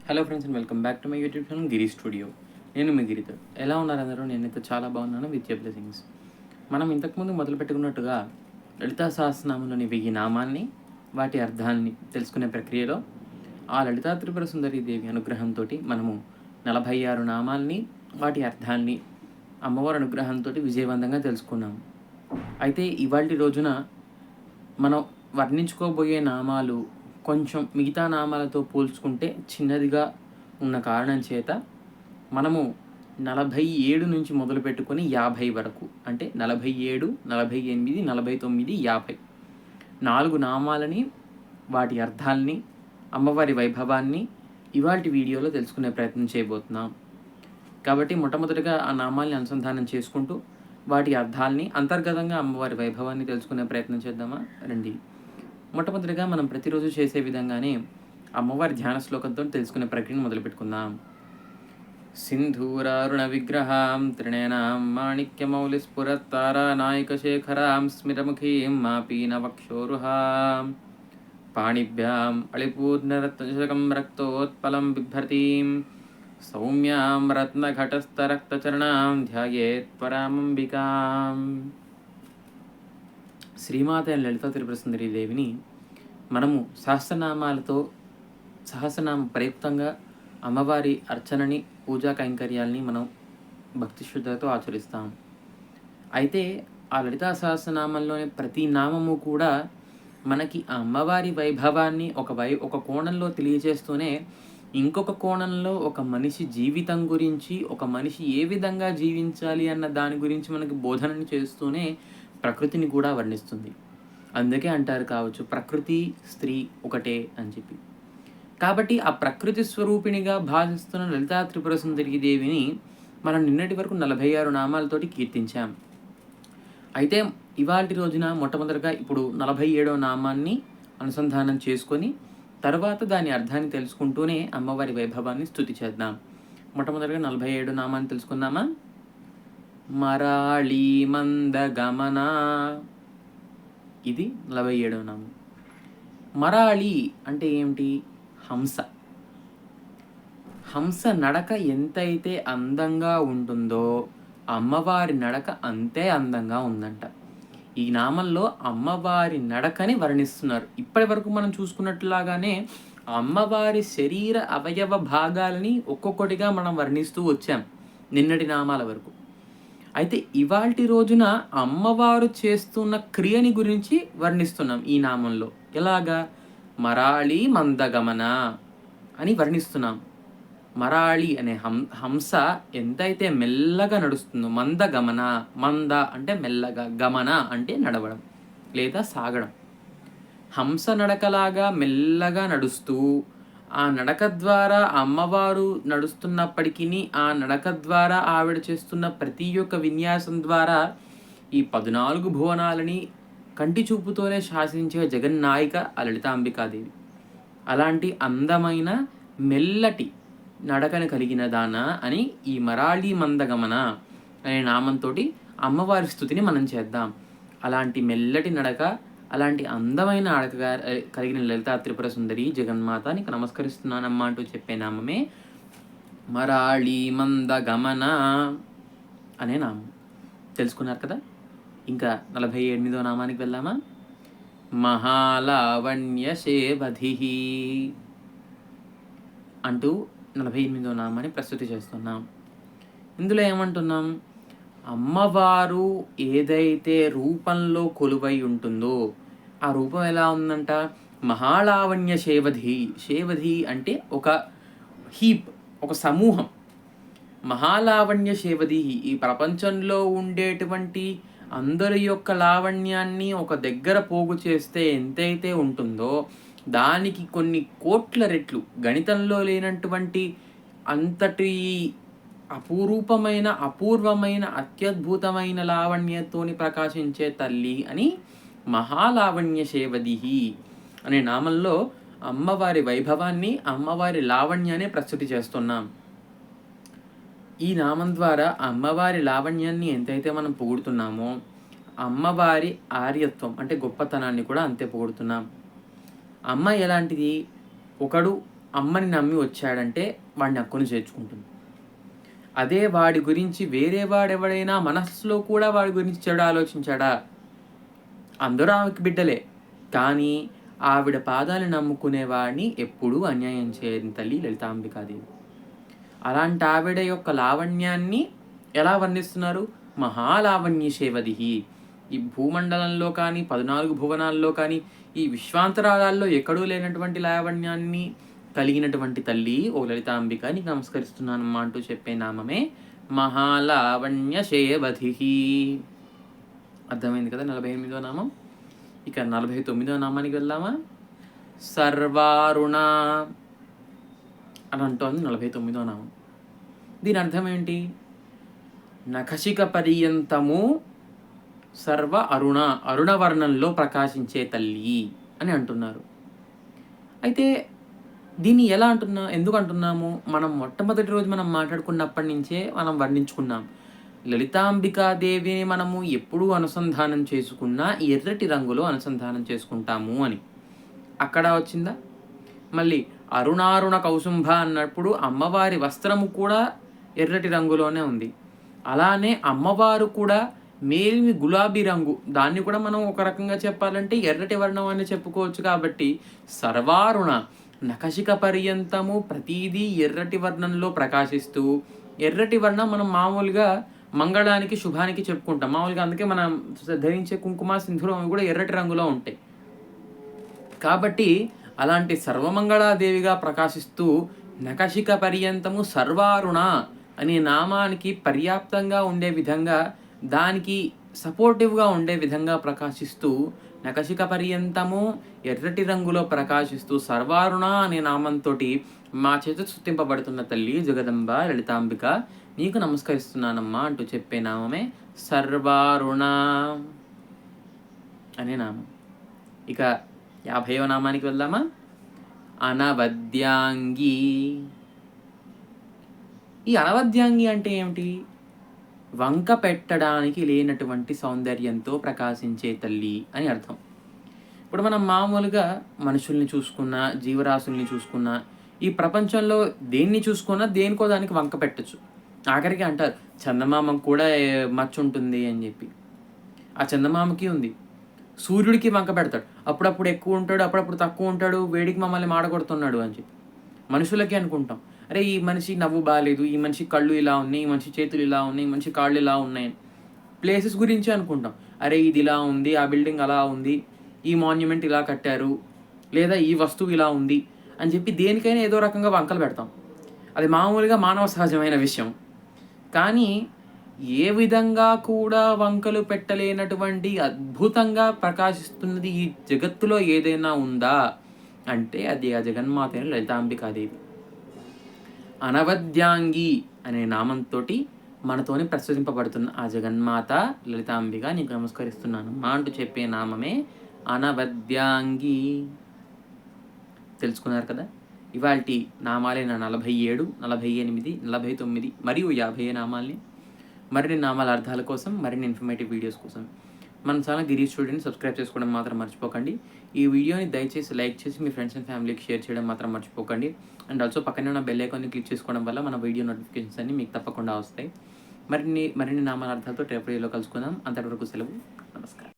Hello friends and welcome back to my YouTube channel Giri studio. నేను మీ గిరితో. ఎలా ఉన్నారు అందరూ? నేనైతే చాలా బాగున్నాను విత్ యర్ బ్లెస్సింగ్స్. మనం ఇంతకుముందు మొదలు పెట్టుకున్నట్టుగా లలితా సహస్రనామంలోని 1000 నామాల్ని వాటి అర్థాన్ని తెలుసుకునే ప్రక్రియలో ఆ లలితా త్రిపుర సుందరి దేవి అనుగ్రహంతో మనము 46 నామాల్ని వాటి అర్థాన్ని అమ్మవారి అనుగ్రహంతో విజయవంతంగా తెలుసుకున్నాము. అయితే ఇవాల్టి రోజున మనం వర్ణించుకోబోయే నామాలు కొంచెం మిగతా నామాలతో పోల్చుకుంటే చిన్నదిగా ఉన్న కారణం చేత మనము 47 నుంచి మొదలుపెట్టుకొని 50 వరకు, అంటే 47, 48, 49, 50 4 నామాలని వాటి అర్థాలని అమ్మవారి వైభవాన్ని ఇవాల్టి వీడియోలో తెలుసుకునే ప్రయత్నం చేయబోతున్నాం. కాబట్టి మొట్టమొదటిగా ఆ నామాల్ని అనుసంధానం చేసుకుంటూ వాటి అర్థాలని అంతర్గతంగా అమ్మవారి వైభవాన్ని తెలుసుకునే ప్రయత్నం చేద్దామా రండి. మొట్టమొదటిగా మనం ప్రతిరోజు చేసే విధంగానే అమ్మవారి ధ్యాన శ్లోకంతో తెలుసుకునే ప్రక్రియను మొదలుపెట్టుకుందాం. సింధూరారుణ విగ్రహాం త్రిణేనాం మాణిక్యమౌలిస్ఫురత్తారానాయకశేఖరాం స్మిరముఖీం మాపీనవక్షోరుహాం పాణిభ్యాం అళిపూర్ణరత్నశకం రక్తోత్పలం బిభ్రతీం సౌమ్యాం రత్నఘటస్థరక్తచరణాం ధ్యాయేత్ పరామంబికాం. శ్రీమాత అయిన లలితా త్రిపుర సుందరి దేవిని మనము సహస్రనామ ప్రయుక్తంగా అమ్మవారి అర్చనని, పూజా కైంకర్యాలని మనం భక్తి శ్రద్ధలతో ఆచరిస్తాం. అయితే ఆ లలితా సహస్రనామంలోని ప్రతి నామము కూడా మనకి ఆ అమ్మవారి వైభవాన్ని ఒక కోణంలో తెలియజేస్తూనే ఇంకొక కోణంలో ఒక మనిషి జీవితం గురించి, ఒక మనిషి ఏ విధంగా జీవించాలి అన్న దాని గురించి మనకి బోధనని చేస్తూనే ప్రకృతిని కూడా వర్ణిస్తుంది. అందుకే అంటారు కావచ్చు, ప్రకృతి స్త్రీ ఒకటే అని చెప్పి. కాబట్టి ఆ ప్రకృతి స్వరూపిణిగా భావిస్తున్న లలితా త్రిపుర సుందరి దేవిని మనం నిన్నటి వరకు 46 నామాలతోటి కీర్తించాం. అయితే ఇవాల్టి రోజున మొట్టమొదటిగా ఇప్పుడు 47వ నామాన్ని అనుసంధానం చేసుకొని తర్వాత దాని అర్థాన్ని తెలుసుకుంటూనే అమ్మవారి వైభవాన్ని స్తుతి చేద్దాం. మొట్టమొదటిగా 47 నామాన్ని తెలుసుకుందామా? మరాళీ మందగమన, ఇది 47వ నామం. మరాళి అంటే ఏమిటి? హంస. హంస నడక ఎంతైతే అందంగా ఉంటుందో అమ్మవారి నడక అంతే అందంగా ఉందంట. ఈ నామంలో అమ్మవారి నడకని వర్ణిస్తున్నారు. ఇప్పటి వరకు మనం చూసుకున్నట్లాగానే అమ్మవారి శరీర అవయవ భాగాలని ఒక్కొక్కటిగా మనం వర్ణిస్తూ వచ్చాం నిన్నటి నామాల వరకు. అయితే ఇవాల్టి రోజున అమ్మవారు చేస్తున్న క్రియని గురించి వర్ణిస్తున్నాం ఈ నామంలో. ఎలాగా? మరాళి మందగమన అని వర్ణిస్తున్నాం. మరాళి అనే హంస ఎంతైతే మెల్లగా నడుస్తుందో, మందగమన, మంద అంటే మెల్లగా, గమన అంటే నడవడం లేదా సాగడం. హంస నడకలాగా మెల్లగా నడుస్తూ ఆ నడక ద్వారా అమ్మవారు నడుస్తున్నప్పటికీ ఆ నడక ద్వారా ఆవిడ చేస్తున్న ప్రతి ఒక్క విన్యాసం ద్వారా ఈ 14 భువనాలని కంటి చూపుతోనే శాసించే జగన్నాయిక ఆ లలితాంబికాదేవి. అలాంటి అందమైన మెల్లటి నడకను కలిగిన దాన అని ఈ మరాళీ మందగమన అనే నామంతో అమ్మవారి స్తుతిని మనం చేద్దాం. అలాంటి మెల్లటి నడక, అలాంటి అందమైన నడక కలిగిన లలితా త్రిపుర సుందరి జగన్మాత నీకు నమస్కరిస్తున్నానమ్మా అంటూ చెప్పే నామమే మరాళీ మందగమన అనే నామం. తెలుసుకున్నారు కదా? ఇంకా 48వ నామానికి వెళ్దామా? మహాలావణ్య శేవధి అంటూ 48వ నామాన్ని ప్రస్తుతి చేస్తున్నాం. ఇందులో ఏమంటున్నాం? అమ్మవారు ఏదైతే రూపంలో కొలువై ఉంటుందో ఆ రూపం ఎలా ఉందంట? మహాలావణ్య శేవధి. శేవధి అంటే ఒక హీప్, ఒక సమూహం. మహాలావణ్య శేవధి ఈ ప్రపంచంలో ఉండేటువంటి అందరి యొక్క లావణ్యాన్ని ఒక దగ్గర పోగు చేస్తే ఎంతైతే ఉంటుందో దానికి కొన్ని కోట్ల రెట్లు, గణితంలో లేనటువంటి అంతటి అపూర్వమైన అత్యద్భుతమైన లావణ్యతోని ప్రకాశించే తల్లి అని మహాలావణ్య శేవదిహి అనే నామంలో అమ్మవారి వైభవాన్ని, అమ్మవారి లావణ్యాన్ని ప్రస్తుతి చేస్తున్నాం. ఈ నామం ద్వారా అమ్మవారి లావణ్యాన్ని ఎంతైతే మనం పొగుడుతున్నామో అమ్మవారి ఆర్యత్వం అంటే గొప్పతనాన్ని కూడా అంతే పొగుడుతున్నాం. అమ్మ ఎలాంటిది? ఒకడు అమ్మని నమ్మి వచ్చాడంటే వాడిని హక్కుని చేర్చుకుంటుంది. అదే వాడి గురించి వేరే వాడెవడైనా మనస్సులో కూడా వాడి గురించి చెడు ఆలోచించాడా, అందరూ ఆమెకి బిడ్డలే, కానీ ఆవిడ పాదాలు నమ్ముకునేవాడిని ఎప్పుడూ అన్యాయం చేయని తల్లి లలితాంబికాదేవి. అలాంటి ఆవిడ యొక్క లావణ్యాన్ని ఎలా వర్ణిస్తున్నారు? మహాలావణ్య శేవదిహి. ఈ భూమండలంలో కానీ 14 భువనాల్లో కానీ ఈ విశ్వాంతరాళాల్లో ఎక్కడూ లేనటువంటి లావణ్యాన్ని కలిగినటువంటి తల్లి ఓ లలితాంబిక నీకు నమస్కరిస్తున్నానమ్మా అంటూ చెప్పే నామమే మహాలావణ్య శేవధిహి. అర్థమైంది కదా 48వ నామం. ఇక 49వ నామానికి వెళ్దామా? సర్వారుణ అని అంటోంది 49వ నామం. దీని అర్థం ఏంటి? నఖశిక పర్యంతము సర్వ అరుణ, అరుణవర్ణంలో ప్రకాశించే తల్లి అని అంటున్నారు. అయితే దీన్ని ఎలా ఎందుకు అంటున్నాము? మనం మొట్టమొదటి రోజు మనం మాట్లాడుకున్నప్పటి నుంచే మనం వర్ణించుకున్నాం. లలితాంబికాదేవిని మనము ఎప్పుడూ అనుసంధానం చేసుకున్నా ఎర్రటి రంగులో అనుసంధానం చేసుకుంటాము అని. అక్కడ వచ్చిందా? మళ్ళీ అరుణారుణ కౌసుంభ అన్నప్పుడు అమ్మవారి వస్త్రము కూడా ఎర్రటి రంగులోనే ఉంది. అలానే అమ్మవారు కూడా మేలిమి గులాబీ రంగు, దాన్ని కూడా మనం ఒక రకంగా చెప్పాలంటే ఎర్రటి వర్ణం అని చెప్పుకోవచ్చు. కాబట్టి సర్వారుణ నఖశిక పర్యంతము ప్రతీదీ ఎర్రటి వర్ణంలో ప్రకాశిస్తూ, ఎర్రటి వర్ణం మనం మామూలుగా మంగళానికి శుభానికి చెప్పుకుంటాం మామూలుగా, అందుకే మనం ధరించే కుంకుమ సింధూరం అవి కూడా ఎర్రటి రంగులో ఉంటాయి. కాబట్టి అలాంటి సర్వమంగళాదేవిగా ప్రకాశిస్తూ నఖశిక పర్యంతము సర్వారుణ అనే నామానికి పర్యాప్తంగా ఉండే విధంగా, దానికి సపోర్టివ్గా ఉండే విధంగా ప్రకాశిస్తూ నఖశిక పర్యంతము ఎర్రటి రంగులో ప్రకాశిస్తూ సర్వారుణ అనే నామంతో మా చేత స్తుతింపబడుతున్న తల్లి జగదంబ లలితాంబిక నీకు నమస్కరిస్తున్నానమ్మా అంటూ చెప్పే నామమే సర్వారుణ అనే నామం. ఇక 50వ నామానికి వెళ్దామా? అనవద్యాంగి. ఈ అనవద్యాంగి అంటే ఏమిటి? వంక పెట్టడానికి లేనటువంటి సౌందర్యంతో ప్రకాశించే తల్లి అని అర్థం. ఇప్పుడు మనం మామూలుగా మనుషుల్ని చూసుకున్నా, జీవరాశుల్ని చూసుకున్నా, ఈ ప్రపంచంలో దేన్ని చూసుకున్నా దేనికో దానికి వంక పెట్టచ్చు. ఆఖరికి అంటారు చందమామకు కూడా మచ్చ ఉంటుంది అని చెప్పి. ఆ చందమామకి ఉంది. సూర్యుడికి వంక పెడతాడు, అప్పుడప్పుడు ఎక్కువ ఉంటాడు, అప్పుడప్పుడు తక్కువ ఉంటాడు, వేడికి మమ్మల్ని మాడగొడుతున్నాడు అని చెప్పి. మనుషులకి అనుకుంటాం, అరే ఈ మనిషి నవ్వు బాగాలేదు, ఈ మనిషి కళ్ళు ఇలా ఉన్నాయి, ఈ మనిషి చేతులు ఇలా ఉన్నాయి, ఈ మనిషి కాళ్ళు ఇలా ఉన్నాయి. ప్లేసెస్ గురించి అనుకుంటాం, అరే ఇది ఇలా ఉంది, ఆ బిల్డింగ్ అలా ఉంది, ఈ మాన్యుమెంట్ ఇలా కట్టారు, లేదా ఈ వస్తువు ఇలా ఉంది అని చెప్పి దేనికైనా ఏదో రకంగా వంకలు పెడతాం. అది మామూలుగా మానవ సహజమైన విషయం. కానీ ఏ విధంగా కూడా వంకలు పెట్టలేనటువంటి అద్భుతంగా ప్రకాశిస్తున్నది ఈ జగత్తులో ఏదైనా ఉందా అంటే అది ఆ జగన్మాత అయిన లలితాంబికాదేవి. అనవద్యాంగి అనే నామంతో మనతోని ప్రస్తుతింపబడుతున్న ఆ జగన్మాత లలితాంబిక నీకు నమస్కరిస్తున్నాను మా అంటూ చెప్పే నామమే అనవద్యాంగి. తెలుసుకున్నారు కదా? ఇవాల్టి నామాలైన 47, 48, 49 మరియు 50 నామాల్ని మరిన్ని నామాల అర్థాల కోసం, మరిన్ని ఇన్ఫర్మేటివ్ వీడియోస్ కోసం మన ఛానల్ గిరీష్ స్టూడియోని సబ్స్క్రైబ్ చేసుకోవడం మాత్రం మర్చిపోకండి. ఈ వీడియోని దయచేసి లైక్ చేసి మీ ఫ్రెండ్స్ అండ్ ఫ్యామిలీకి షేర్ చేయడం మాత్రం మర్చిపోకండి. అండ్ ఆల్సో పక్కనే ఉన్న బెల్ ఐకాన్ని క్లిక్ చేసుకోవడం వల్ల మన వీడియో నోటిఫికేషన్స్ అన్ని మీకు తప్పకుండా వస్తాయి. మరిన్ని నామాల అర్థాలతో రేపు వీడియోలో కలుసుకుందాం. అంతటి వరకు సెలవు. నమస్కారం.